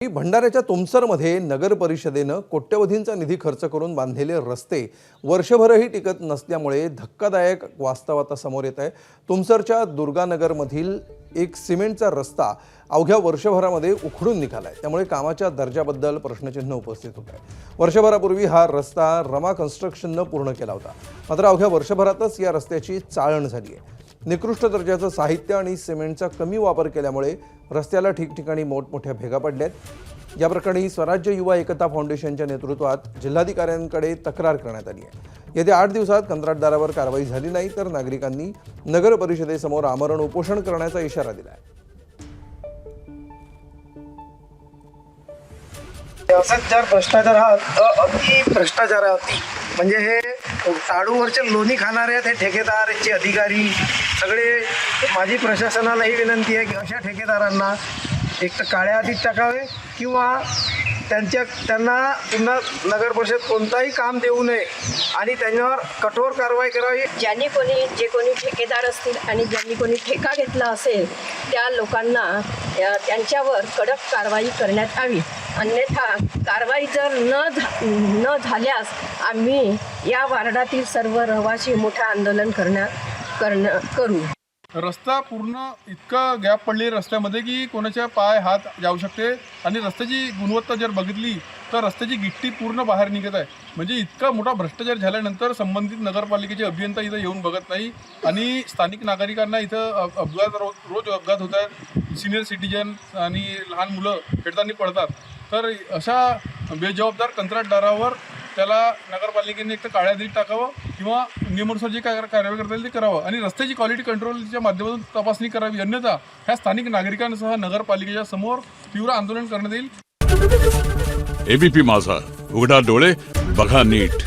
भंडाऱ्याच्या तुमसरमध्ये नगर परिषदेनं कोट्यवधींचा निधी खर्च करून बांधलेले रस्ते वर्षभरही टिकत नसल्यामुळे धक्कादायक वास्तव आता समोर येत आहे। तुमसरच्या दुर्गानगरमधील एक सिमेंटचा रस्ता अवघ्या वर्षभरामध्ये उखडून निघालाय, त्यामुळे कामाच्या दर्जाबद्दल प्रश्नचिन्ह उपस्थित होत आहे। वर्षभरापूर्वी हा रस्ता रमा कन्स्ट्रक्शननं पूर्ण केला होता, मात्र अवघ्या वर्षभरातच या रस्त्याची चाळण झाली आहे। निकृष्ट दर्जाचं साहित्य आणि सिमेंटचा कमी वापर केल्यामुळे रस्त्याला ठिकठिकाणी मोठमोठ्या भेगा पडल्यात। या प्रकरणी स्वराज्य युवा एकता फाउंडेशनच्या नेतृत्वात जिल्हाधिकाऱ्यांकडे तक्रार करण्यात आली आहे। येत्या 8 दिवसात कंत्राटदारावर कारवाई झाली नाही तर नागरिकांनी नगर परिषदेसमोर आमरण उपोषण करण्याचा इशारा दिला आहे। जर भ्रष्टाचार हा अति भ्रष्टाचार आहे, म्हणजे हे टाळूवरचे लोणी खाणारे आहेत हे ठेकेदारचे अधिकारी सगळे। माझी प्रशासनालाही विनंती आहे की अशा ठेकेदारांना एक तर काळ्या यादीत टाकावे किंवा त्यांना पुन्हा नगर परिषद कोणताही काम देऊ नये आणि त्यांच्यावर कठोर कारवाई करावी। जे कोणी ठेकेदार असतील आणि ज्यांनी कोणी ठेका घेतला असेल त्या लोकांना त्यांच्यावर कडक कारवाई करण्यात यावी, अन्यथा कारवाई जर न झाल्यास आम्ही या वार्डातील सर्व रहिवासी मोठे आंदोलन करू। रस्ता पूर्ण इतका गॅप पडले रस्त्यामध्ये की कोणाच्या पाय हात जाऊ शकते आणि रस्त्याची गुणवत्ता जर बघितली तर रस्त्याची गिट्टी पूर्ण बाहेर निघत आहे। म्हणजे इतका मोठा भ्रष्टाचार झाल्यानंतर संबंधित नगरपालिकेचे अभियंता इथं येऊन बघत नाही आणि स्थानिक नागरिकांना इथं रोज अपघात होत आहेत। सिनियर सिटीजन आणि लहान मुलं खेळताना पडतात। तर अशा बेजबाबदार कंत्राटदारावर त्याला नगरपालिकेने एक तर काळ्या यादीत टाकावं किंवा नियमानुसार जे काय कारवाई करता येईल ते करावं आणि रस्त्याची क्वालिटी कंट्रोलच्या माध्यमातून तपासणी करावी, अन्यथा ह्या स्थानिक नागरिकांसह नगरपालिकेच्या समोर तीव्र आंदोलन करण्यात येईल। एबीपी माझा, उघडा डोळे बघा नीट।